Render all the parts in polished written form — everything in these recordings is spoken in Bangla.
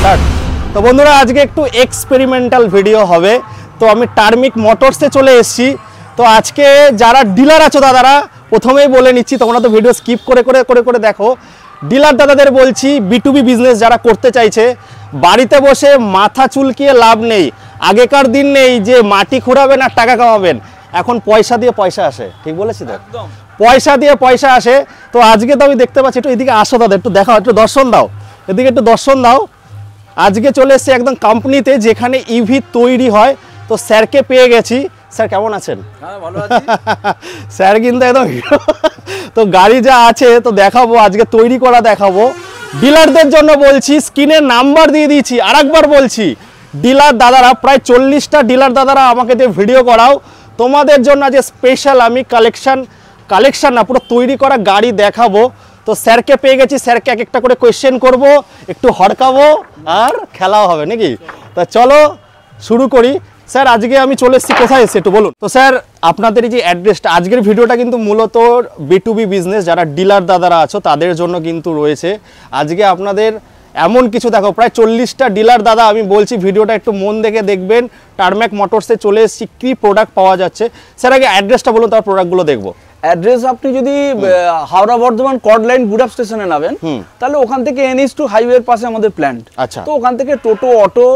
স্টার্ট। তো বন্ধুরা আজকে একটু এক্সপেরিমেন্টাল ভিডিও হবে। তো আমি টার্মিক মোটরসে চলে এসেছি। তো আজকে যারা ডিলার আছো দাদারা, প্রথমেই বলে নিচ্ছি, তোমরা তো ভিডিও স্কিপ করে করে করে করে দেখো। ডিলার দাদাদের বলছি, বিটুবি বিজনেস যারা করতে চাইছে, বাড়িতে বসে মাথা চুলকিয়ে লাভ নেই। আগেকার দিন নেই যে মাটি খুঁড়াবেন আর টাকা কামাবেন, এখন পয়সা দিয়ে পয়সা আসে। ঠিক বলেছি তো? একদম পয়সা দিয়ে পয়সা আসে। তো আজকে তো আমি দেখতে পাচ্ছি, একটু এদিকে আসো দাদা, একটু দেখাও, একটু দর্শন দাও, এদিকে একটু দর্শন দাও। আজকে চলে এসেছি একদম কোম্পানিতে যেখানে ইভি তৈরি হয়। তো স্যারকে পেয়ে গেছি। স্যার কেমন আছেন? হ্যাঁ ভালো আছি। স্যার কিন্তু একদম তো গাড়ি যা আছে তো দেখাবো, আজকে তৈরি করা দেখাবো। ডিলারদের জন্য বলছি, স্ক্রিনের নাম্বার দিয়ে দিয়েছি, আরেকবার বলছি, ডিলার দাদারা প্রায় 40টা ডিলার দাদারা আমাকে যে ভিডিও করাও, তোমাদের জন্য আজকে স্পেশাল আমি কালেকশন না পুরো তৈরি করা গাড়ি দেখাবো। তো স্যারকে পেয়ে গেছি, স্যারকে এক একটা করে কোয়েশ্চেন করব, একটু হড়কাবো আর খেলাও হবে নাকি। তো চলো শুরু করি। স্যার আজকে আমি চলে এসেছি, কোথায় এসেছি একটু বলুন। তো স্যার আপনাদের এই যে অ্যাড্রেসটা, আজকের ভিডিওটা কিন্তু মূলত বিটুবি বিজনেস যারা ডিলার দাদারা আছো তাদের জন্য কিন্তু রয়েছে। আজকে আপনাদের এমন কিছু দেখো, প্রায় 40টা ডিলার দাদা, আমি বলছি ভিডিওটা একটু মন দেখে দেখবেন। টার্ম্যাক মোটরসে চলে এসেছি, কী প্রোডাক্ট পাওয়া যাচ্ছে। স্যার আগে অ্যাড্রেসটা বলুন, তার প্রোডাক্টগুলো দেখবো। অ্যাড্রেস আপনি যদি হাওড়া বর্ধমান কর্ড লাইন গুডাপ স্টেশনে নামেন, তাহলে ওখান থেকে NH টু হাইওয়ের পাশে আমাদের প্ল্যান্ট। আচ্ছা, তো ওখান থেকে টোটো অটো,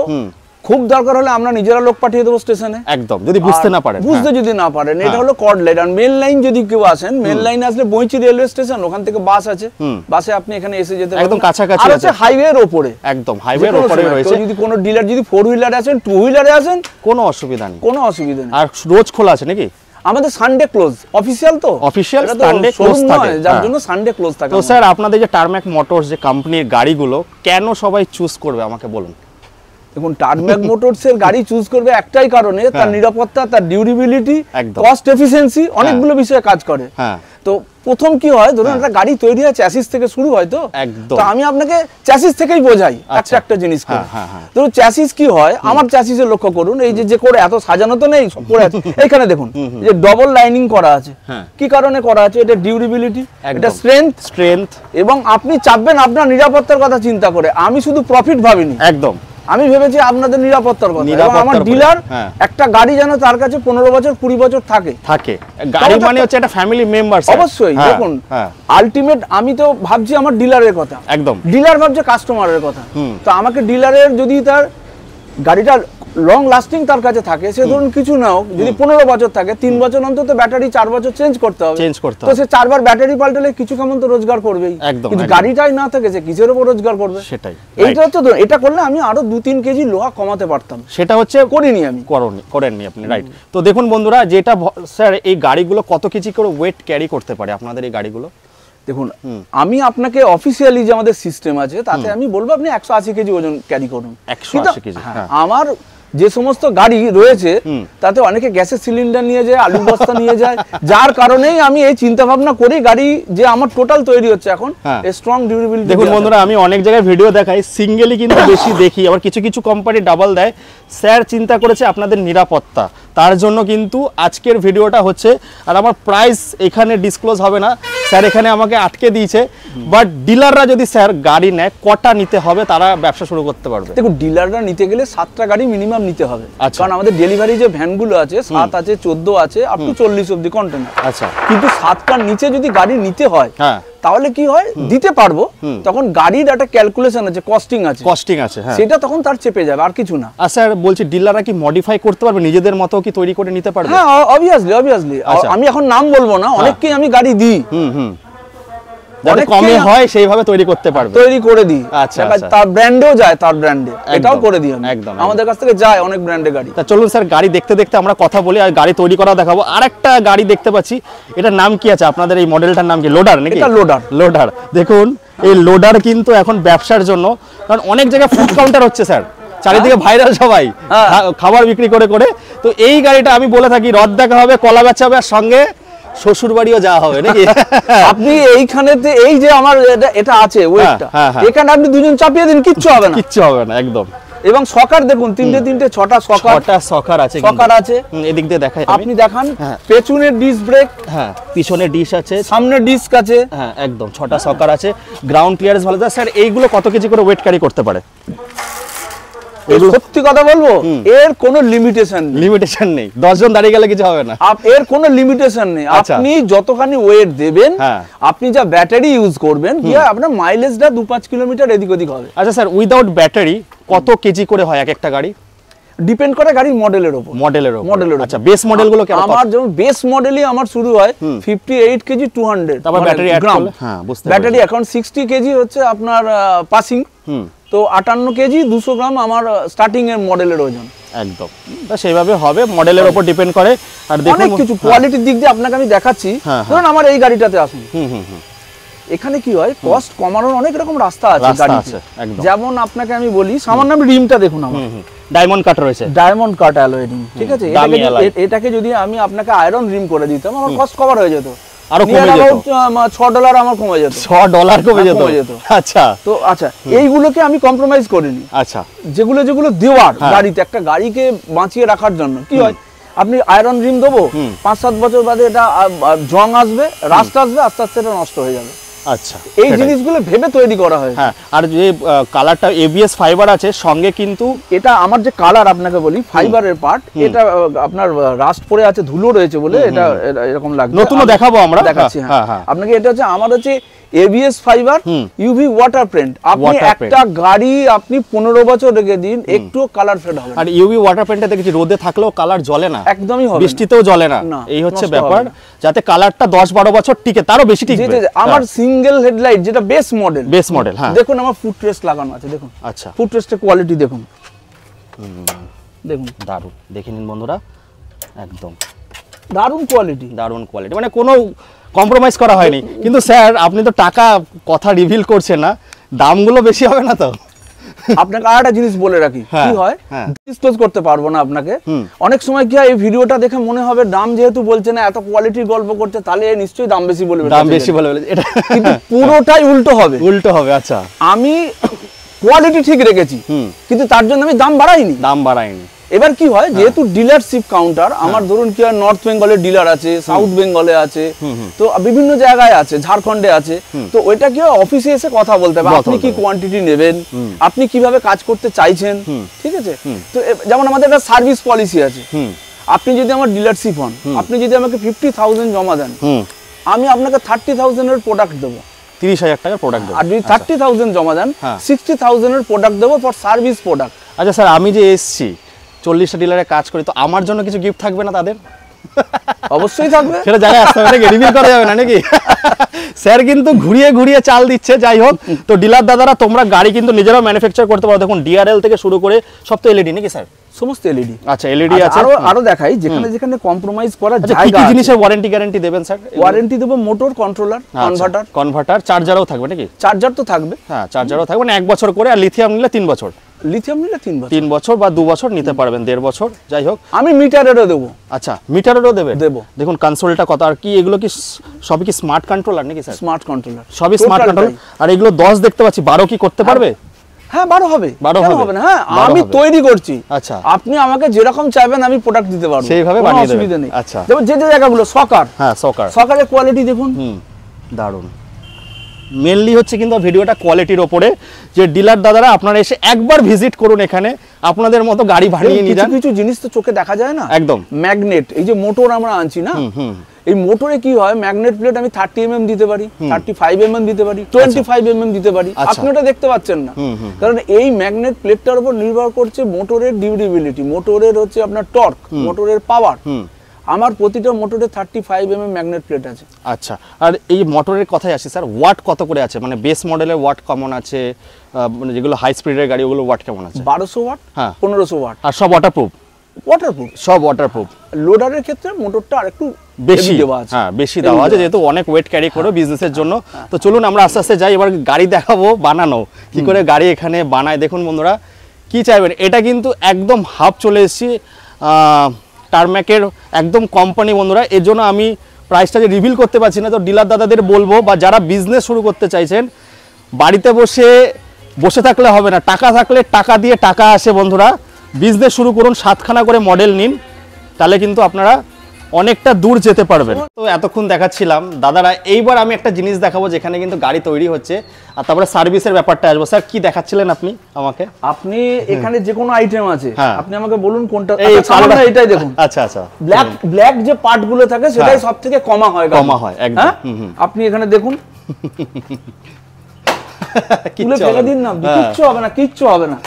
খুব দরকার হলে আমরা নিজেরা লোক পাঠিয়ে দেবো স্টেশনে। একদম, যদি বুঝতে না পারেন, যদি না পারেন। এটা হলো কর্ড লাইন। আর মেন লাইন যদি কেউ আসেন, মেন লাইনে আসলে বইচি রেলওয়ে স্টেশন, ওখান থেকে বাস আছে, বাসে আপনি এখানে এসে যেতে একদম কাছাকাছি আছে। হাইওয়ের উপরে, একদম হাইওয়ের উপরে রয়েছে। যদি কোনো ডিলার যদি 4 হুইলারে আসেন, 2 হুইলারে আসেন, কোনো অসুবিধা নেই, কোনো অসুবিধা নেই। আর রোজ খোলা আছে নাকি? আমাদের সানডে ক্লোজ, অফিশিয়াল তো অফিশিয়াল সানডে ক্লোজ থাকে, যার জন্য সানডে ক্লোজ থাকে। তো স্যার আপনাদের যে টার্ম্যাক মোটরস যে কোম্পানির গাড়িগুলো কেন সবাই চুজ করবে আমাকে বলুন। দেখুন, টার্ম্যাক মোটরসের গাড়ি চুজ করবে একটাই কারণে, তার নিরাপত্তা, তার ডিউরেবিলিটি, কস্ট এফিসিয়েন্সি, অনেকগুলো বিষয়ে কাজ করে। তো প্রথম কি হয়, ধরুন একটা গাড়ি তৈরি হয় চ্যাসিস থেকে শুরু হয়। তো আমি আপনাকে চ্যাসিস থেকেই বোঝাই একটা জিনিস। ধরুন চ্যাসিস কি হয়, আমার চ্যাসিসের লক্ষ্য করুন, এই যে করে এত সাজানো তো নেই, এইখানে দেখুন যে ডবল লাইনিং করা আছে। কি কারণে করা আছে? এটা ডিউরেবিলিটি, এটা স্ট্রেংথ, এবং আপনি চাপবেন আপনার নিরাপত্তার কথা চিন্তা করে। আমি শুধু প্রফিট ভাবিনি, একদম আমি ভেবেছি আপনাদের নিরাপত্তার কথা। এবং আমার ডিলার একটা গাড়ি যেন তার কাছে 15 বছর 20 বছর থাকে। গাড়ি মানে হচ্ছে একটা ফ্যামিলি মেম্বার। অবশ্যই দেখুন, আলটিমেট আমি তো ভাবছি আমার ডিলারের কথা, একদম ডিলার ভাবছে কাস্টমারের কথা। তো আমাকে ডিলারের যদি তার গাড়িটা লং লাস্টিং তার কাছে থাকে, সে ধরুন কিছু নাও, যদি 15 বছর থাকে, 3 বছর অন্তত ব্যাটারি 4 বছর চেঞ্জ করতে হবে। তো সে 4 বার ব্যাটারি পাল্টালে কিছু কেমন তো রোজগার করবেই। কিন্তু গাড়িটাই না থাকে, সে কিসের উপর রোজগার করবে? সেটাই, এইটা হচ্ছে। এটা করলে আমি আরো 2-3 কেজি লোহা কমাতে পারতাম, সেটা হচ্ছে করিনি আমি। করেননি আপনি, রাইট। তো দেখুন বন্ধুরা, যেটা স্যার এই গাড়িগুলো কত কেজি করে ওয়েট ক্যারি করতে পারে আপনাদের এই গাড়িগুলো? দেখুন, আমি আপনাকে অফিসিয়ালি যে আমাদের সিস্টেম আছে তাতে আমি বলবো আপনি 180 কেজি ওজন ক্যারি করুন। 180 কেজি। আমার যে সমস্ত গাড়ি রয়েছে তাতে অনেকে গ্যাসের সিলিন্ডার নিয়ে যায়, আলু বস্তা নিয়ে যায়, যার কারণেই আমি এই চিন্তা ভাবনা করি গাড়ি যে আমার টোটাল তৈরি হচ্ছে এখন স্ট্রং ডিউরেবিলিটি। দেখুন বন্ধুরা, আমি অনেক জায়গায় ভিডিও দেখাই, সিঙ্গেলি কিন্তু বেশি দেখি, আবার কিছু কিছু কোম্পানি ডাবল দেয়। স্যার চিন্তা করেছে আপনাদের নিরাপত্তা, তার জন্য কিন্তু আজকের ভিডিওটা হচ্ছে। আর আমার প্রাইস এখানে ডিসক্লোজ হবে না, স্যার এখানে আমাকে আটকে দিয়েছে। বাট ডিলাররা যদি স্যার গাড়ি নেয়, কটা নিতে হবে তারা ব্যবসা শুরু করতে পারবে? দেখুন, ডিলাররা নিতে গেলে 7টা গাড়ি মিনিমাম নিতে হবে। কারণ আমাদের ডেলিভারি যে ভ্যানগুলো আছে 7 আছে, 14 আছে, আপ টু 40 অবধি কন্টেনার। আচ্ছা, কিন্তু 7টার নিচে যদি গাড়ি নিতে হয়, তাহলে কি হয়, দিতে পারবো, তখন গাড়ির একটা ক্যালকুলেশন আছে, কস্টিং আছে, সেটা তখন তার চেপে যাবে, আর কিছু না। আর স্যার বলছি, ডিলাররা কি মডিফাই করতে পারবে, নিজেদের মতো কি তৈরি করে নিতে পারবে? হ্যাঁ, অবভিয়াসলি। আমি এখন নাম বলবো না, অনেককেই আমি গাড়ি দিই, যাতে কমে হয় সেইভাবে তৈরি করতে পারবে, তৈরি করে দিই। আচ্ছা, তার ব্র্যান্ডেও যায়, তার ব্র্যান্ডে এটাও করে দিই আমি। একদম আমাদের কাছ থেকে যায় অনেক ব্র্যান্ডে গাড়ি। তা চলুন স্যার, গাড়ি দেখতে দেখতে আমরা কথা বলি আর গাড়ি তৈরি করা দেখাবো। আরেকটা গাড়ি দেখতে পাচ্ছি, এটার নাম কি আছে আপনাদের এই মডেলটার নাম কি? লোডার নাকি? এটা লোডার। দেখুন এই লোডার কিন্তু এখন ব্যবসার জন্য, কারণ অনেক জায়গায় ফুড কাউন্টার হচ্ছে স্যার, চারিদিকে ভাইরাল, সবাই খাবার বিক্রি করে করে। তো এই গাড়িটা আমি বলে থাকি, রদ দেখা হবে, কলা বেচা হবে, আর সঙ্গে শ্বশুর বাড়িও যাওয়া হবে নাকি? আপনি এইখানেতে এই যে আমার এটা আছে ওয়েটটা, এখানে আপনি দুজন চাপিয়ে দিন, কিচ্ছু হবে না, একদম। এবং সকার দেখুন, 6টা সকার আছে। এদিক দিয়ে দেখাই, আপনি দেখান, পেছনে ডিস্ক ব্রেক, পিছনে ডিশ আছে, সামনে ডিস্ক আছে, একদম 6টা সকার আছে, গ্রাউন্ড ক্লিয়ারেন্স ভালো। স্যার এইগুলো কত কেজি করে ওয়েট ক্যারি করতে পারে? সত্যি কথা বলবো, এর কোনো লিমিটেশন নেই। 10 জন দাঁড়িয়ে গেলে কিছু হবে না, এর কোনো লিমিটেশন নেই। আপনি যতখানি ওয়েট দেবেন, আপনি যা ব্যাটারি ইউজ করবেন, আপনার মাইলেজটা 2-5 কিলোমিটার এদিক ওদিক হবে। আচ্ছা স্যার, উইদাউট ব্যাটারি কত কেজি করে হয় এক একটা গাড়ি? ডিপেন্ড করে গাড়ির মডেলের উপর। আচ্ছা, বেস মডেলগুলো কেমন? আমার যেমন বেস মডেলই আমার শুরু হয় 58 কেজি 200, তারপর ব্যাটারি অ্যাড করলে ব্যাটারি এখন 60 কেজি হচ্ছে আপনার পাসিং, তো 58 কেজি 200 গ্রাম আমার স্টার্টিং এর মডেলের ওজন। একদম, তা সেইভাবে হবে, মডেলের উপর ডিপেন্ড করে। আর দেখুন অনেক কিছু কোয়ালিটির দিক দিয়ে আপনাকে আমি দেখাচ্ছি। ধরুন আমার এই গাড়িটাতে আসুন, এখানে কি হয়, কস্ট কমানোর অনেক রকম রাস্তা আছে গাড়িতে। যেমন আপনাকে আমি বলি, সামান্য রিমটা দেখুন, আমার ডায়মন্ড কাট রয়েছে, ডায়মন্ড কাট অ্যালয় রিম, ঠিক আছে? এটাকে যদি আমি আপনাকে আয়রন রিম করে দিতাম, আমার কস্ট কভার হয়ে যেত, আরো কমে যেত, $6 আমার কমে যেত, $6 কমে যেত। আচ্ছা, তো আচ্ছা, এইগুলোকে আমি কম্প্রোমাইজ করিনি। আচ্ছা, যেগুলো দেওয়ার গাড়িতে, একটা গাড়িকে বাঁচিয়ে রাখার জন্য কি হয়, আপনি আয়রন রিম দেবো, 5-7 বছর বাদে এটা জং আসবে, রাস্ট আসবে, আস্তে আস্তে এটা নষ্ট হয়ে যাবে। আচ্ছা, এই জিনিসগুলো ভেবে তৈরি করা হয়। হ্যাঁ, আর যে কালারটা এবিএস ফাইবার আছে সঙ্গে, কিন্তু এটা আমার যে কালার আপনাকে বলি ফাইবারের পার্ট, এটা আপনার রাস্ট পড়ে আছে, ধুলো রয়েছে বলে এটা এরকম লাগছে। নতুনও দেখাবো আমরা, দেখাচ্ছি। হ্যাঁ, আপনাকে এটা হচ্ছে আমার হচ্ছে ABS fibre UV water print. আপনি একটা গাড়ি আপনি 15 বছর রেখে দিন, একটু কালার ফেড হবে না। আর ইউভি ওয়াটার প্রিন্টে দেখেছি রোদে থাকলেও কালার জ্বলে না, একদমই হবে, বৃষ্টিতেও জ্বলে না। এই হচ্ছে ব্যাপার, যাতে কালারটা 10-12 বছর টিকে, তারও বেশি টিকবে। আমার সিঙ্গেল হেডলাইট যেটা বেস মডেল, হ্যাঁ, দেখুন আমার ফুট রেস্ট লাগানো আছে, দেখুন। আচ্ছা, ফুট রেস্টের কোয়ালিটি দেখুন, দেখুন, দারুণ। দেখে নিন বন্ধুরা, একদম দারুণ কোয়ালিটি, মানে কোনো কম্প্রোমাইজ করা হয়নি। কিন্তু স্যার, আপনি তো টাকা কথা রিভিল করছেন না, দামগুলো বেশি হবে না তো? আপনাকে আরেকটা জিনিস বলে রাখি, কি হয়, ডিসক্লোজ করতে পারবো না আপনাকে। অনেক সময় কি হয়, এই ভিডিওটা দেখে মনে হবে দাম যেহেতু বলছে না, এত কোয়ালিটির গল্প করছে, তাহলে নিশ্চয়ই দাম বেশি বলবে, এটা কিন্তু পুরোটাই উল্টো হবে। আচ্ছা, আমি কোয়ালিটি ঠিক রেখেছি, কিন্তু তার জন্য আমি দাম বাড়াইনি। এবার কি হয়, যেহেতু ডিলারশিপ কাউন্টার আমার, ধরুন কি হয়, নর্থ বেঙ্গলের ডিলার আছে, সাউথ বেঙ্গলে আছে, তো বিভিন্ন জায়গায় আছে, ঝাড়খণ্ডে আছে, তো ওইটা কি হয়, অফিসে এসে কথা বলতে হবে, আপনি কি কোয়ান্টিটি নেবেন, আপনি কিভাবে কাজ করতে চাইছেন, ঠিক আছে? তো যেমন আমাদের একটা সার্ভিস পলিসি আছে, আপনি যদি আমার ডিলারশিপ হন, আপনি যদি আমাকে 50,000 জমা দেন, আমি আপনাকে 30,000 এর প্রোডাক্ট দেবো, 30,000 টাকার প্রোডাক্ট দেবো। আর যদি 30,000 জমা দেন, 60,000 এর প্রোডাক্ট দেবো ফর সার্ভিস প্রোডাক্ট। আচ্ছা স্যার, আমি যে এসছি 40টা ডিলারে কাজ করি, তো আমার জন্য কিছু গিফট থাকবে না তাদের? অবশ্যই থাকবে, সেটা জায়গায় আসতে হবে নাকি, রিভিল করা যাবে না নাকি? স্যার কিন্তু ঘুরিয়ে চাল দিচ্ছে। যাই হোক, তো ডিলার দাদারা, তোমরা গাড়ি কিন্তু নিজেরাও ম্যানুফ্যাকচার করতে পারো। দেখুন, ডিআরএল থেকে শুরু করে সব তো এলইডি নাকি স্যার? সমস্ত এলইডি। আচ্ছা, এলইডি আছে। আরো দেখাই, যেখানে কম্প্রোমাইজ করা যায়। কি জিনিসের ওয়ারেন্টি গ্যারান্টি দেবেন স্যার? ওয়ারেন্টি দেব মোটর, কন্ট্রোলার, কনভার্টার, চার্জারও থাকবে নাকি? চার্জার তো থাকবে, হ্যাঁ, চার্জারও থাকবে, 1 বছর করে। আর লিথিয়াম নিলে 3 বছর, 3 বছর বা 2 বছর নিতে পারবেন, 1.5 বছর। যাই হোক, আমি মিটারেরও দেবো। আচ্ছা, মিটারেরও দেবো। দেখুন কনসোলটা কত, আর কি এগুলো কি সবই কি স্মার্ট কন্ট্রোলার নাকি স্যার? স্মার্ট কন্ট্রোলার, সবই স্মার্ট কন্ট্রোলার। আর এগুলো 10 দেখতে পাচ্ছি, 12 কি করতে পারবে? হ্যাঁ, 12 হবে না? হ্যাঁ, আমি তৈরি করছি। আচ্ছা, আপনি আমাকে যেরকম চাইবেন আমি প্রোডাক্ট দিতে পারবো, সেইভাবে বানিয়ে দেব, অসুবিধা নেই। আচ্ছা, যেমন যে জায়গাগুলো সকার, হ্যাঁ, সকারের কোয়ালিটি দেখুন, দারুণ। মেনলি হচ্ছে কিন্তু ভিডিওটা কোয়ালিটির ওপরে, যে ডিলার দাদারা আপনারা এসে একবার ভিজিট করুন, এখানে আপনাদের মতো গাড়ি ভাড়িয়ে নিয়ে যান। কিছু জিনিস তো চোখে দেখা যায় না, একদম। ম্যাগনেট, এই যে মোটর আমরা আনছি না, এই মোটরে কি হয়, ম্যাগনেট প্লেট আমি 30 mm দিতে পারি, 35 mm দিতে পারি, 25 mm দিতে পারি। আপনি ওটা দেখতে পাচ্ছেন না, কারণ এই ম্যাগনেট প্লেটটার উপর নির্ভর করছে মোটরের ডিউরেবিলিটি, মোটরের হচ্ছে আপনার টর্ক, মোটরের পাওয়ার। আমার প্রতিটা মোটরে 35 mm ম্যাগনেট প্লেট আছে। আচ্ছা, আর এই মোটরের কথাই আসি স্যার, ওয়াট কত করে আছে? মানে বেস মডেলের ওয়াট কেমন আছে, মানে যেগুলো হাই স্পিডের গাড়ি ওগুলো ওয়াট কেমন আছে? 1200 ওয়াট, হ্যাঁ, 1500 ওয়াট। আর সব ওয়াটারপ্রুফ, সব ওয়াটারপ্রুফ। লোডারের ক্ষেত্রে মোটরটা আরেকটু বেশি দেওয়া আছে, হ্যাঁ, বেশি দেওয়া আছে, যেহেতু অনেক ওয়েট ক্যারি করে বিজনেসের জন্য। তো চলুন আমরা আস্তে আস্তে যাই, এবার গাড়ি দেখাবো বানানো, কি করে গাড়ি এখানে বানায়। দেখুন বন্ধুরা, কি চাইবেন, এটা কিন্তু একদম হাফ চলে এসেছি টারম্যাকের একদম কোম্পানি বন্ধুরা। এর জন্য আমি প্রাইসটা যে রিভিল করতে পারছি না, তো ডিলার দাদাদের বলবো, বা যারা বিজনেস শুরু করতে চাইছেন, বাড়িতে বসে থাকলে হবে না, টাকা থাকলে টাকা দিয়ে টাকা আসে বন্ধুরা। বিজনেস শুরু করুন, 7খানা করে মডেল নিন, তাহলে কিন্তু আপনারা অনেকটা দূর যেতে পারবেন। তো এতক্ষণ দেখাচ্ছিলাম দাদারা, এইবার আমি একটা জিনিস দেখাবো যেখানে কিন্তু গাড়ি তৈরি হচ্ছে, আর তারপরে সার্ভিসের ব্যাপারটা আসবো। স্যার কি দেখাচ্ছিলেন আপনি আমাকে? আপনি এখানে যে কোনো আইটেম আছে, আপনি আমাকে বলুন কোনটা। এটাই দেখুন। আচ্ছা আচ্ছা, ব্ল্যাক যে পার্ট গুলো থাকে সেটাই সবথেকে কমা হয় একদম। আপনি এখানে দেখুন, কিচ্ছু হবে না, কিচ্ছু হবে না।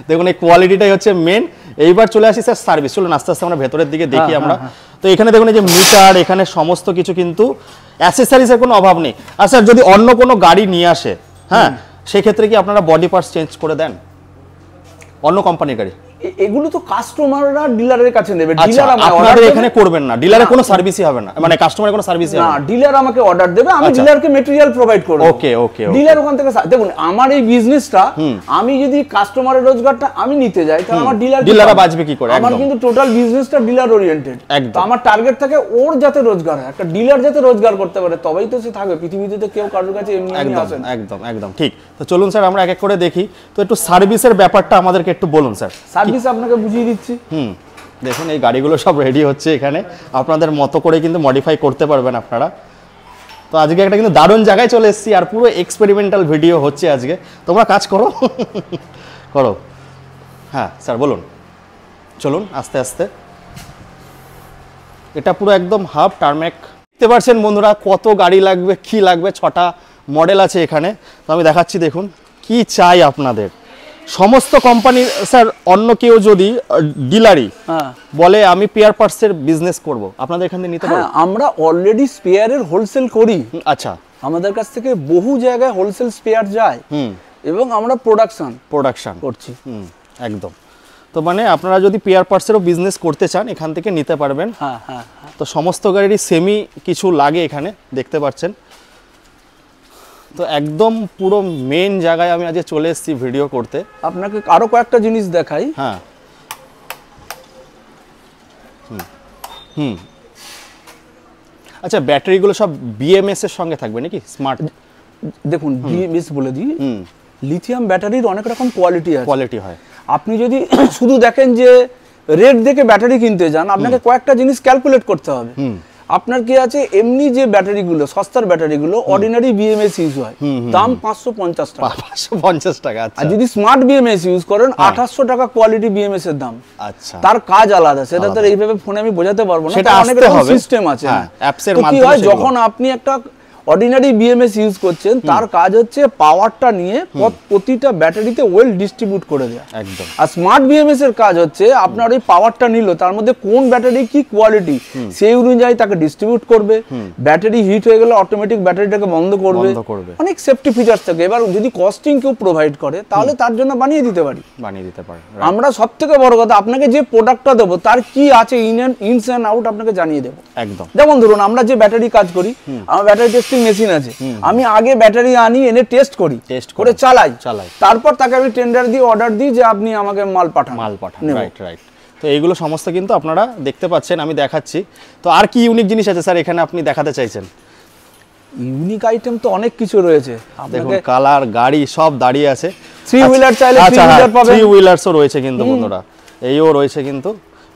দেখুন এই কোয়ালিটিটাই হচ্ছে মেন। এইবার চলে আসি স্যার সার্ভিস। চলুন আস্তে আস্তে আমরা ভেতরের দিকে দেখি আমরা। তো এখানে দেখুন এই যে মিটার, এখানে সমস্ত কিছু কিন্তু অ্যাসেসরিজের কোনো অভাব নেই। আর স্যার যদি অন্য কোনো গাড়ি নিয়ে আসে, হ্যাঁ, সেক্ষেত্রে কি আপনারা বডি পার্টস চেঞ্জ করে দেন অন্য কোম্পানির গাড়ি? এগুলো তো কাস্টমাররা ডিলারের কাছে নেবে, ডিলার আপনাদের এখানে করবেন না, ডিলারে কোনো সার্ভিসই হবে না, মানে কাস্টমারের কোনো সার্ভিসই হবে না। ডিলার আমাকে অর্ডার দেবে, আমি ডিলারকে ম্যাটেরিয়াল প্রোভাইড করব। ওকে ওকে। ডিলার ওখান থেকে দেখুন, আমার এই বিজনেসটা আমি যদি কাস্টমারের রোজগারটা আমি নিতে যাই, তাহলে আমার ডিলাররা বাঁচবে কি করে? আমার কিন্তু টোটাল বিজনেসটা ডিলার ওরিয়েন্টেড। তো আমার টার্গেট থাকে ওর যাতে রোজগার হয়, একটা ডিলার যাতে রোজগার করতে পারে, তবেই তো সে থাকবে। পৃথিবীতে তো কেউ কারোর কাছে এমনি আসে না। একদম একদম ঠিক। তো চলুন স্যার আমরা এক এক করে দেখি। তো একটু সার্ভিসের ব্যাপারটা আমাদেরকে একটু বলুন স্যার। সার্ভিস আপনাকে বুঝিয়ে দিচ্ছি। দেখুন এই গাড়িগুলো সব রেডি হচ্ছে এখানে, আপনাদের মতো করে কিন্তু মডিফাই করতে পারবেন আপনারা। তো আজকে একটা কিন্তু দারুণ জায়গায় চলে এসেছি, আর পুরো এক্সপেরিমেন্টাল ভিডিও হচ্ছে আজকে। তোমরা কাজ করো করো। হ্যাঁ স্যার বলুন। চলুন আস্তে আস্তে। এটা পুরো একদম হাফ টার্মেক। দেখতে পাচ্ছেন বন্ধুরা কত গাড়ি লাগবে, কি লাগবে, 6টা মডেল আছে এখানে। তো আমি দেখাচ্ছি, দেখুন কি চাই আপনাদের। সমস্ত কোম্পানি স্যার, অন্য কেউ যদি ডিলারি বলে আমি স্পেয়ার পার্টসের বিজনেস করব, আপনাদের এখান থেকে নিতে পারবো? আমরা অলরেডি স্পেয়ারের হোলসেল করি। আচ্ছা, আমাদের কাছ থেকে বহু জায়গায় হোলসেল স্পেয়ার যায়, এবং আমরা প্রোডাকশন করছি। একদম। তো মানে আপনারা যদি স্পেয়ার পার্টসেরও বিজনেস করতে চান, এখান থেকে নিতে পারবেন। তো সমস্ত গাড়িরই সেমি কিছু লাগে এখানে, দেখতে পাচ্ছেন। তো একদম পুরো মেন জায়গায় আমি আজকে চলে এসেছি ভিডিও করতে। আপনাকে আরো কয়েকটা জিনিস দেখাই। হ্যাঁ। আচ্ছা, ব্যাটারিগুলো সব বিএমএস এর সঙ্গে থাকবে নাকি? স্মার্ট। দেখুন বিএমএস বলে দিই, লিথিয়াম ব্যাটারির অনেক রকম কোয়ালিটি হয়। আপনি যদি শুধু দেখেন যে রেট দেখে ব্যাটারি কিনতে যান, আপনাকে কয়েকটা জিনিস ক্যালকুলেট করতে হবে। আপনার কি আছে, এমনি যে ব্যাটারিগুলো সস্তার ব্যাটারিগুলো অর্ডিনারি বিএমএস ইউজ হয়, দাম 550 টাকা। 550 টাকা। আর যদি স্মার্ট বিএমএস ইউজ করেন 2800 টাকা কোয়ালিটি বিএমএস এর দাম। আচ্ছা, তার কাজ আলাদা, সেটা তো এইভাবে ফোনে আমি বোঝাতে পারবো না। সেটা অনেক রকম সিস্টেম আছে, অ্যাপস এর মাধ্যমে। কি হয়, যখন আপনি একটা অর্ডিনারি বিএমএস ইউজ করছেন, তার কাজ হচ্ছে পাওয়ারটা নিয়ে প্রতিটা ব্যাটারিতে ওয়েল ডিস্ট্রিবিউট করে দেওয়া। একদম। আর স্মার্ট বিএমএস এর কাজ হচ্ছে আপনার ওই পাওয়ারটা নিল, তার মধ্যে কোন ব্যাটারি কি কোয়ালিটি সেই অনুযায়ী তাকে ডিস্ট্রিবিউট করবে। ব্যাটারি হিট হয়ে গেলে অটোমেটিক ব্যাটারিটাকে বন্ধ করবে। অনেক সেফটি ফিচার্স থাকে। এবার যদি কস্টিং কেউ প্রোভাইড করে, তাহলে তার জন্য বানিয়ে দিতে পারি। আমরা সবথেকে বড় কথা, আপনাকে যে প্রোডাক্টটা দেবো তার কি আছে ইনস এন্ড আউট আপনাকে জানিয়ে দেবো। একদম। যেমন ধরুন আমরা যে ব্যাটারি কাজ করি, আমার ব্যাটারি টেস্টিং মেশিন আছে, আমি আগে ব্যাটারি আনি, এনে টেস্ট করে চালাই, তারপর তাকে আমি টেন্ডার দিয়ে অর্ডার দিই যে আপনি আমাকে মাল পাঠান। রাইট। তো এইগুলো সমস্ত কিন্তু আপনারা দেখতে পাচ্ছেন, আমি দেখাচ্ছি। তো আর কি ইউনিক জিনিস আছে স্যার এখানে আপনি দেখাতে চাইছেন? ইউনিক আইটেম তো অনেক কিছু রয়েছে। দেখুন কালার, গাড়ি সব দাঁড়িয়ে আছে। 3 হুইলার চাইলে 3 হুইলার পাবেন। 3 হুইলারসও রয়েছে কিন্তু বন্ধুরা, এইও রয়েছে কিন্তু,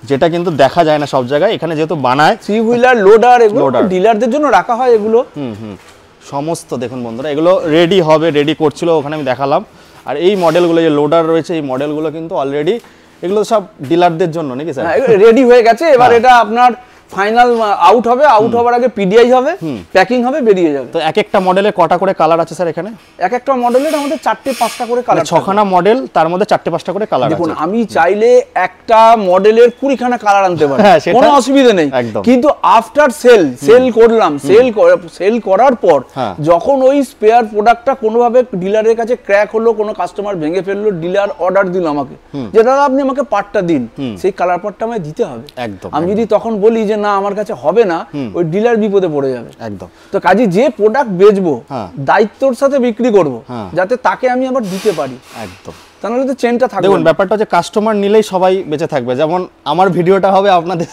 যেটা কিন্তু দেখা যায় না সব জায়গায়। এখানে যেহেতু বানায় 3 হুইলার লোডার, এগুলো ডিলারদের জন্য রাখা হয় এগুলো। সমস্ত দেখুন বন্ধুরা, এগুলো রেডি হবে, রেডি করছিল ওখানে আমি দেখালাম। আর এই মডেলগুলো যে লোডার রয়েছে, এই মডেলগুলো কিন্তু অলরেডি এগুলো সব ডিলারদের জন্য নাকি স্যার? রেডি হয়ে গেছে। এবার এটা আপনার ফাইনাল আউট হবে, আউট হওয়ার আগে পিডিআই হবে, প্যাকিং হবে, বেরিয়ে যাবে। তো এক একটা মডেলে কটা করে কালার আছে স্যার এখানে? এক একটা মডেলের আমাদের 4-5টা করে কালার। 6খানা মডেল, তার মধ্যে 4-5টা করে কালার আছে। দেখুন আমি চাইলে একটা মডেলের 20খানা কালার আনতে পারি, কোনো অসুবিধা নেই। কিন্তু আফটার সেল করলাম, সেল করার পর যখন ওই স্পেয়ার প্রোডাক্টটা কোনোভাবে ডিলারের কাছে ক্র্যাক হলো, কোনো কাস্টমার ভেঙে ফেললো, ডিলার অর্ডার দিল আমাকে যে দাদা আপনি আমাকে পার্টটা দিন, সেই কালার পার্টটা আমায় দিতে হবে। আমি যদি তখন বলি যে না আমার কাছে হবে না, ওই ডিলার বিপদে পড়ে যাবে। একদম। তো কাজে যে প্রোডাক্ট বেচবো দায়িত্বর সাথে বিক্রি করব, যাতে তাকে আমি আবার দিতে পারি। একদম। তাহলে তো চেনটা থাকবে। দেখুন ব্যাপারটা হচ্ছে কাস্টমার নিলেই সবাই বেঁচে থাকবে। যেমন আমার ভিডিওটা হবে আপনাদের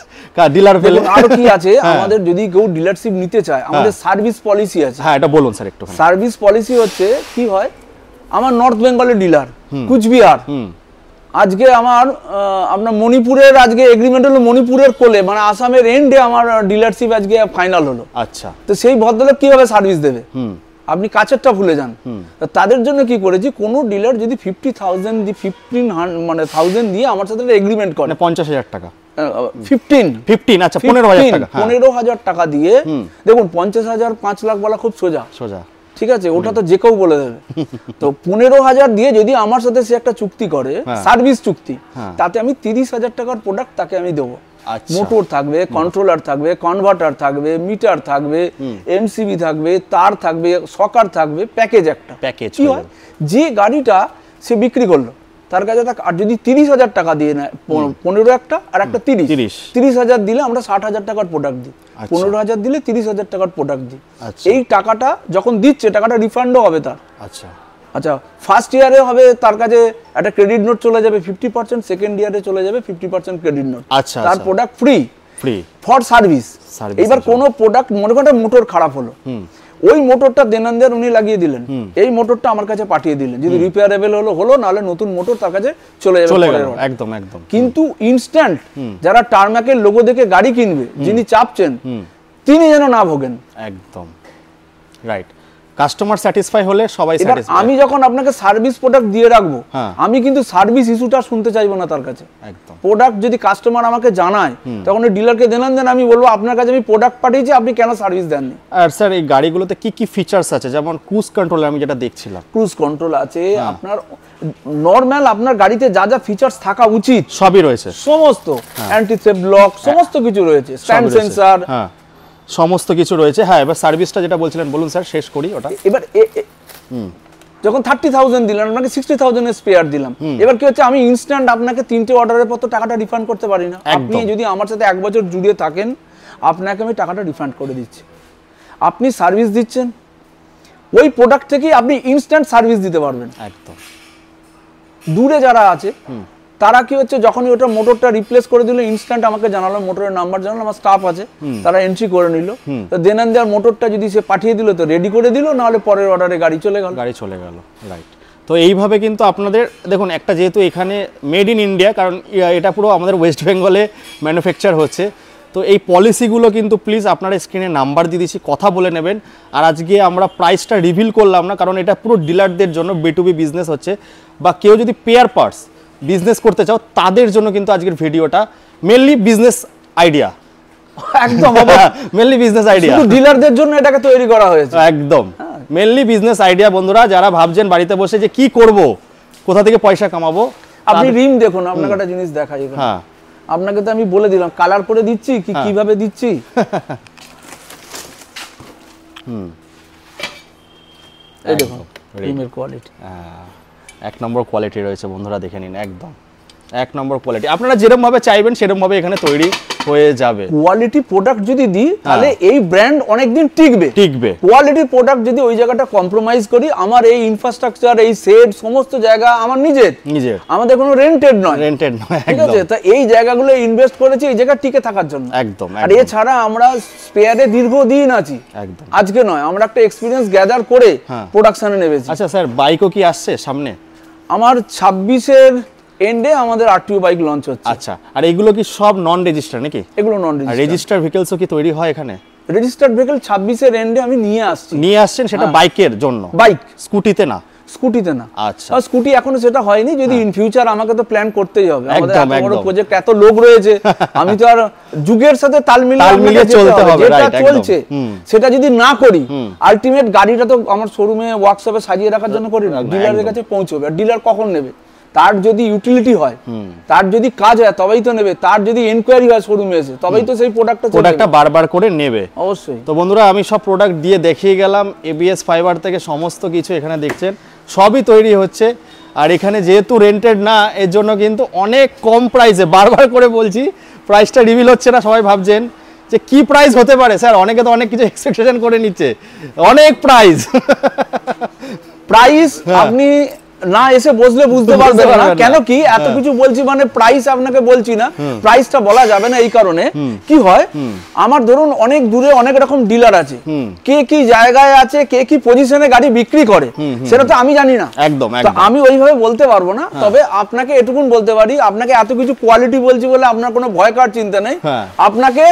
ডিলার পেলে। আর কি আছে, আমাদের যদি কেউ ডিলারশিপ নিতে চায়, আমাদের সার্ভিস পলিসি আছে। হ্যাঁ, এটা বলুন স্যার একটু। সার্ভিস পলিসি হচ্ছে কি হয়, আমার নর্থ বেঙ্গলের ডিলার, কুচবিহার, আজকে আমার আপনার মণিপুরের আজকে এগ্রিমেন্ট হলো মণিপুরের কোলে, মানে আসামের এন্ডে আমার ডিলারশিপ আজকে ফাইনাল হলো। আচ্ছা, তো সেই ভদ্রলোক কিভাবে সার্ভিস দেবে? আপনি কাছেরটা ভুলে যান। তাদের জন্য কি করেছি, কোন ডিলার যদি 50,000 দিয়ে 15,000 দিয়ে আমার সাথে এগ্রিমেন্ট করে, 50,000 টাকা 15 আচ্ছা 15,000 টাকা, 15,000 টাকা দিয়ে, দেখুন 50,000 5 লাখ বলা খুব সোজা, ঠিক আছে, ওটা তো যে কেউ বলে দেবে। তো 15,000 দিয়ে যদি আমার সাথে সে একটা চুক্তি করে, সার্ভিস চুক্তি, তাতে আমি 30,000 টাকার প্রোডাক্ট তাকে আমি দেবো। মোটর থাকবে, কন্ট্রোলার থাকবে, কনভার্টার থাকবে, মিটার থাকবে, এমসিবি থাকবে, তার থাকবে, সকার থাকবে, প্যাকেজ একটা। প্যাকেজ কি হয়, যে গাড়িটা সে বিক্রি করলো তার কাছে আর যদি 30,000 টাকা দিয়ে নেয়, 15 একটা আর একটা 30,000 দিলে আমরা 60,000 টাকার প্রোডাক্ট দিই, 15,000 দিলে 30,000 টাকার প্রোডাক্ট দিই। এই টাকাটা যখন দিচ্ছে, টাকাটা রিফান্ডও হবে তার। আচ্ছা, ফার্স্ট ইয়ারে হবে তার কাছে একটা ক্রেডিট নোট চলে যাবে 50%, সেকেন্ড ইয়ারে চলে যাবে 50% ক্রেডিট নোট। তার প্রোডাক্ট ফ্রি ফর সার্ভিস। এবার কোনো প্রোডাক্ট, মনে করেন মোটর খারাপ হলো, ওই মোটরটা দেনানদের উনি লাগিয়ে দিলেন, এই মোটরটা আমার কাছে পাঠিয়ে দিলেন, যদি রিপেয়ারেবল হলো নাহলে নতুন মোটর তার কাছে চলে যাবে। একদম একদম। কিন্তু ইনস্ট্যান্ট যারা টার্মাকের লোগো দেখে গাড়ি কিনবে, যিনি চাপছেন তিনি যেন না ভোগেন। একদম রাইট। কাস্টমার স্যাটিসফাই হলে সবাই স্যাটিসফাই। আমি যখন আপনাকে সার্ভিস প্রোডাক্ট দিয়ে রাখবো, আমি কিন্তু সার্ভিস ইস্যুটা শুনতে চাইবো না তার কাছে। একদম। প্রোডাক্ট যদি কাস্টমার আমাকে জানায়, তখন ওই ডিলারকে দেন, আমি বলবো আপনার কাছে আমি প্রোডাক্ট পাঠিয়েছি, আপনি কেন সার্ভিস দেননি। আর স্যার এই গাড়িগুলোতে কি কি ফিচারস আছে? যেমন ক্রুজ কন্ট্রোল, আমি যেটা দেখছিলাম, ক্রুজ কন্ট্রোল আছে, আপনার নরমাল আপনার গাড়িতে যা যা ফিচারস থাকা উচিত সবই রয়েছে, সমস্ত অ্যান্টি থেফট লক সমস্ত কিছু রয়েছে, স্ট্যান্ড সেন্সর, সমস্ত কিছু রয়েছে। হ্যাঁ, এবার সার্ভিসটা যেটা বলছিলেন বলুন স্যার, শেষ করি ওটা। এবার যখন 30,000 দিলাম, আপনাকে 60,000 এর স্পেয়ার দিলাম, এবার কি হচ্ছে, আমি ইনস্ট্যান্ট আপনাকে 3টে অর্ডারের পর তো টাকাটা রিফান্ড করতে পারি না। আপনি যদি আমার সাথে 1 বছর জুড়ে থাকেন, আপনাকে আমি টাকাটা রিফান্ড করে দিচ্ছি। আপনি সার্ভিস দিচ্ছেন, ওই প্রোডাক্ট থেকেই আপনি ইনস্ট্যান্ট সার্ভিস দিতে পারবেন। একদম। দূরে যারা আছে তারা কি হচ্ছে, যখনই ওটা মোটরটা রিপ্লেস করে দিল, ইনস্ট্যান্ট আমাকে জানালো, মোটরের নাম্বার জানালো, আমার স্টাফ আছে তারা এন্ট্রি করে নিল, তো দেনান দেওয়ার মোটরটা যদি সে পাঠিয়ে দিল তো রেডি করে দিল, নাহলে পরের অর্ডারে গাড়ি চলে গেল। রাইট। তো এইভাবে কিন্তু আপনাদের দেখুন, একটা যেহেতু এখানে মেড ইন ইন্ডিয়া, কারণ এটা পুরো আমাদের ওয়েস্ট বেঙ্গলে ম্যানুফ্যাকচার হচ্ছে, তো এই পলিসিগুলো কিন্তু প্লিজ আপনারা স্ক্রিনে নাম্বার দিয়ে দিচ্ছি, কথা বলে নেবেন। আর আজকে আমরা প্রাইসটা রিভিল করলাম না, কারণ এটা পুরো ডিলারদের জন্য, B2B বিজনেস হচ্ছে, বা কেউ যদি পেয়ার পার্টস বিজনেস করতে চাও তাদের জন্য কিন্তু আজকের ভিডিওটা মেনলি বিজনেস আইডিয়া। একদম মেনলি বিজনেস আইডিয়া, শুধু ডিলারদের জন্য এটাকে তৈরি করা হয়েছে। একদম মেনলি বিজনেস আইডিয়া। বন্ধুরা যারা ভাবছেন বাড়িতে বসে যে কি করব, কোথা থেকে পয়সা কামাবো, আপনি রিম দেখুন, আপনাকে একটা জিনিস দেখাই। হ্যাঁ, আপনাকে তো আমি বলে দিলাম কালার করে দিচ্ছি কিভাবে দিচ্ছি। এই দেখুন রিমের কোয়ালিটি, 1 নম্বর কোয়ালিটি রয়েছে বন্ধুরা, দেখে নিন, একদম 1 নম্বর কোয়ালিটি। আপনারা যেরকম ভাবে চাইবেন সেরকম ভাবে এখানে তৈরি হয়ে যাবে। কোয়ালিটি প্রোডাক্ট যদি দিই তাহলে এই ব্র্যান্ড অনেকদিন টিকবে। কোয়ালিটি প্রোডাক্ট যদি ওই জায়গাটা কম্প্রোমাইজ করি, আমার এই ইনফ্রাস্ট্রাকচার, এই সেট, সমস্ত জায়গা আমার নিজের, আমাদের কোনো রেন্টেড নয়, ঠিক আছে। তা এই জায়গাগুলো ইনভেস্ট করেছি এই জায়গা টিকে থাকার জন্য। একদম। আর এছাড়া আমরা স্পেয়ারে দীর্ঘদিন আছি, একদম আজকে নয়, আমরা একটা এক্সপিরিয়েন্স গ্যাদার করে প্রোডাকশনে নেমেছি। আচ্ছা স্যার, বাইকও কি আসছে সামনে? আমার 26-এর এন্ডে আমাদের RTO বাইক লঞ্চ হচ্ছে। আচ্ছা, আর এগুলো কি সব নন রেজিস্টার নাকি? এগুলো নন রেজিস্টার। রেজিস্টার ভেহিকলসও কি তৈরি হয় এখানে? রেজিস্টার্ড ভেহিকল 26-এর এন্ডে আমি নিয়ে আসছেন, সেটা বাইকের জন্য? বাইক, স্কুটিতে না? স্কুটিতে না। আচ্ছা, স্কুটি এখনো সেটা হয়নি, যদি ইন ফিউচার আমাকে তো প্ল্যান করতেই হবে, আমাদের এত বড় প্রজেক্ট, এত লোক রয়েছে, আমি তো আর যুগের সাথে তাল মিলিয়ে চলতে হবে। যেটা চলছে সেটা যদি না করি, আলটিমেট গাড়িটা তো আমার শোরুমে ওয়ার্কশপে সাজিয়ে রাখার জন্য করি না, ডিলারের কাছে পৌঁছবে। আর ডিলার কখন নেবে? তার যদি ইউটিলিটি হয়, তার যদি কাজ হয় তবেই তো নেবে, তার যদি এনকোয়ারি হয় শোরুমে এসে তবেই তো সেই প্রোডাক্টটা বারবার করে নেবে অবশ্যই। তো বন্ধুরা আমি সব প্রোডাক্ট দিয়ে দেখিয়ে গেলাম, ABS ফাইবার থেকে সমস্ত কিছু এখানে দেখছেন সবই তৈরি হচ্ছে। আর এখানে যেহেতু রেন্টেড না, এর জন্য কিন্তু অনেক কম প্রাইসে, বারবার করে বলছি প্রাইসটা রিভিল হচ্ছে না। সবাই ভাবছেন যে কি প্রাইস হতে পারে স্যার, অনেকে তো অনেক কিছু এক্সপেকটেশন করে নিচ্ছে, অনেক প্রাইস আপনি না এসে বসলে বুঝতে পারবে না কেন কি এত কিছু বলছি, মানে প্রাইস আপনাকে বলছি না, প্রাইসটা বলা যাবে না এই কারণে কি হয়, আমার ধরুন অনেক দূরে অনেক রকম ডিলার আছে, কে কি জায়গায় আছে, কে কি পজিশনে গাড়ি বিক্রি করে সেটা তো আমি জানি না, একদম আমি ওইভাবে বলতে পারবো না। তবে আপনাকে এটুকুন বলতে পারি, আপনাকে এত কিছু কোয়ালিটি বলছি বলে আপনার কোনো ভয় কার চিন্তা নেই, আপনাকে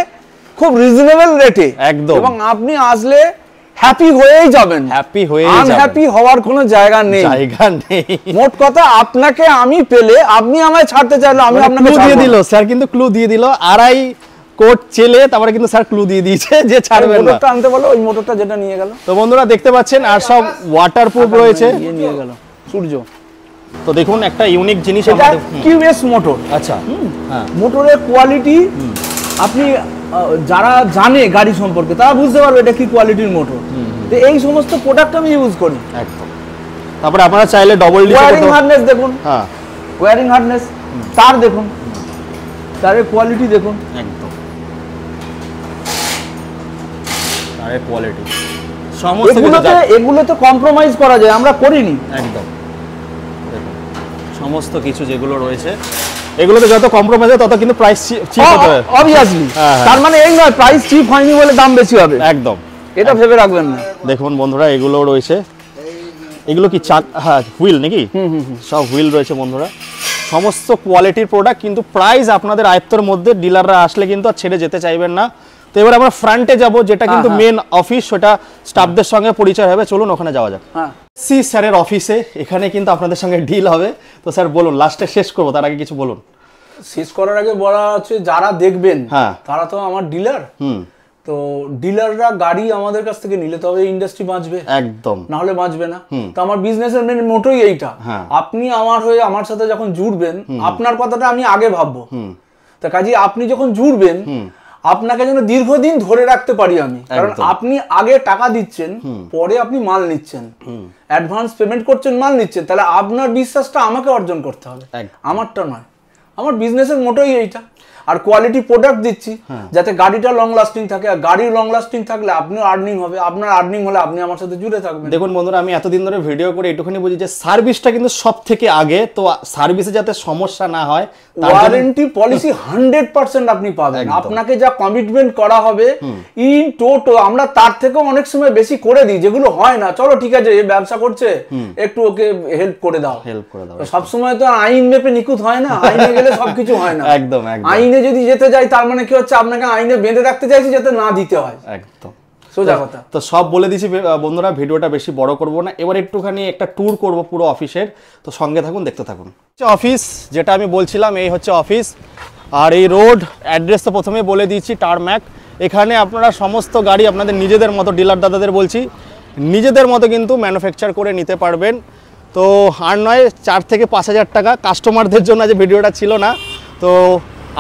খুব রিজনেবল রেটে একদম, এবং আপনি আসলে হ্যাপি হয়েই যাবেন, হ্যাপি হয়ে যাবেন, আনহ্যাপি হওয়ার কোনো জায়গা নেই, মোট কথা আপনাকে আমি পেলে আপনি আমায় ছাড়তে চাইলে আমি আপনাকে দিয়ে দিল স্যার, কিন্তু ক্লু দিয়ে দিল, আড়াই কোট চেলে তারপরে কিন্তু স্যার ক্লু দিয়ে দিয়েছে যে ছাড়বেন না, মোটরটা আনতে বলো, ওই মোটরটা যেটা নিয়ে গেল। তো বন্ধুরা দেখতে পাচ্ছেন আর সব ওয়াটারপ্রুফ রয়েছে, নিয়ে গেল সূর্য। তো দেখুন একটা ইউনিক জিনিস, এটা কিউএস মোটর। আচ্ছা, হ্যাঁ, মোটরের কোয়ালিটি আপনি যারা জানে গাড়ি সম্পর্কে তারা বুঝতে পারবে এটা কি কোয়ালিটির মোটর। তো এই সমস্ত প্রোডাক্ট আমি ইউজ করি একদম। তারপরে আপনারা চাইলে ডবল ডি ওয়্যারিং হার্নেস দেখুন, হ্যাঁ ওয়্যারিং হার্নেস, তার দেখুন, তারের কোয়ালিটি দেখুন, একদম তারের কোয়ালিটি সমস্ত এগুলোতে কম্প্রোমাইজ করা যায়, আমরা করিনি একদম। দেখুন সমস্ত কিছু যেগুলো রয়েছে এগুলোতে যত কম্প্রোমাইজ হয় তত কিন্তু প্রাইস চিপ হতে হয় অবভিয়াসলি, তার মানে এই নয় প্রাইস চিপ হয়নি বলে দাম বেশি হবে, একদম এটা ভেবে রাখবেন না। দেখুন বন্ধুরা এগুলো রয়েছে, এগুলো কি চাক, হ্যাঁ হুইল নাকি, সব হুইল রয়েছে বন্ধুরা, সমস্ত কোয়ালিটির প্রোডাক্ট, কিন্তু প্রাইস আপনাদের আয়ত্তের মধ্যে, ডিলাররা আসলে কিন্তু আর ছেড়ে যেতে চাইবেন না। তো এবার আমরা ফ্রন্টে যাব, যেটা কিন্তু মেন অফিস, সেটা স্টাফদের সঙ্গে পরিচয় হবে, চলুন ওখানে যাওয়া যাক। সি স্যারের অফিসে, এখানে কিন্তু আপনাদের সঙ্গে ডিল হবে। তো স্যার বলুন, লাস্টে শেষ করবো, তার আগে কিছু বলুন। শেষ করার আগে বলা হচ্ছে যারা দেখবেন তারা তো আমার ডিলার, তো ডিলাররা গাড়ি আমাদের কাছ থেকে নিলে তবে ইন্ডাস্ট্রি বাঁচবে, একদম, না হলে বাঁচবে না। তো আমার বিজনেসের মেন মোটোই এইটা, আপনি আমার হয়ে আমার সাথে যখন জুড়বেন আপনার কথাটা আমি আগে ভাববো, তা কাজে আপনি যখন জুড়বেন আপনাকে যেন দীর্ঘদিন ধরে রাখতে পারি আমি, কারণ আপনি আগে টাকা দিচ্ছেন, পরে আপনি মাল নিচ্ছেন, অ্যাডভান্স পেমেন্ট করছেন, মাল নিচ্ছেন, তাহলে আপনার বিশ্বাসটা আমাকে অর্জন করতে হবে, আমারটা নয়। আমার বিজনেসের মোটোই এইটা, আর কোয়ালিটি প্রোডাক্ট দিচ্ছি যাতে গাড়িটা লং লাস্টিং থাকে, আর গাড়ি লং লাস্টিং থাকলে আপনার আর্নিং হবে, আপনার আর্নিং হলে আপনি আমার সাথে জুড়ে থাকবেন। দেখুন বন্ধুরা, আমি এতদিন ধরে ভিডিও করে একটুখানি বুঝি যে সার্ভিসটা কিন্তু সব থেকে আগে, তো সার্ভিসে যাতে সমস্যা না হয়, ওয়ারেন্টি পলিসি 100% আপনি পাবেন, আপনাকে যা কমিটমেন্ট করা হবে ইন টোটো, আমরা তার থেকেও অনেক সময় বেশি করে দিই, যেগুলো হয় না, চলো ঠিক আছে এই ব্যবসা করছে একটু ওকে হেল্প করে দাও, সব সময় তো আইন মেপে নিখুঁত হয় না, আইনে গেলে সবকিছু হয় না, একদম। আইনে যদি যেতে যাই তার মানে কি হচ্ছে, আপনাকে আইনে বেঁধে রাখতে চাইছি যাতে না দিতে হয়, একদম সোজা কথা। তো সব বলে দিয়েছি বন্ধুরা, ভিডিওটা বেশি বড় করব না, এবার একটুখানি একটা ট্যুর করব পুরো অফিসের, তো সঙ্গে থাকুন, দেখতে থাকুন। অফিস যেটা আমি বলছিলাম, এই হচ্ছে অফিস, আর এই রোড অ্যাড্রেস তো প্রথমে বলে দিয়েছি, টারম্যাক। এখানে আপনারা সমস্ত গাড়ি আপনাদের নিজেদের মতো, ডিলার দাদাদের বলছি, নিজেদের মতো কিন্তু ম্যানুফ্যাকচার করে নিতে পারবেন। তো আর নয়, 4 থেকে 5,000 টাকা কাস্টমারদের জন্য যে ভিডিওটা ছিল না। তো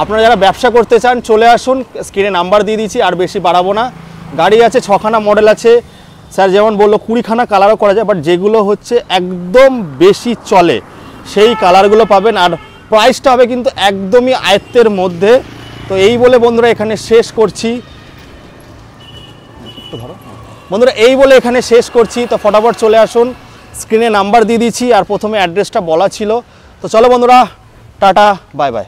আপনারা যারা ব্যবসা করতে চান চলে আসুন, স্ক্রিনে নাম্বার দিয়ে দিচ্ছি, আর বেশি বাড়াবো না। গাড়ি আছে 6খানা মডেল আছে, স্যার যেমন বললো 20খানা কালারও করা যায়, বাট যেগুলো হচ্ছে একদম বেশি চলে সেই কালারগুলো পাবেন, আর প্রাইসটা হবে কিন্তু একদমই আয়ত্তের মধ্যে। তো এই বলে বন্ধুরা এখানে শেষ করছি, বন্ধুরা এই বলে এখানে শেষ করছি। তো ফটাফট চলে আসুন, স্ক্রিনে নাম্বার দিয়ে দিচ্ছি, আর প্রথমে অ্যাড্রেসটা বলা ছিল। তো চলো বন্ধুরা, টাটা, বাই বাই।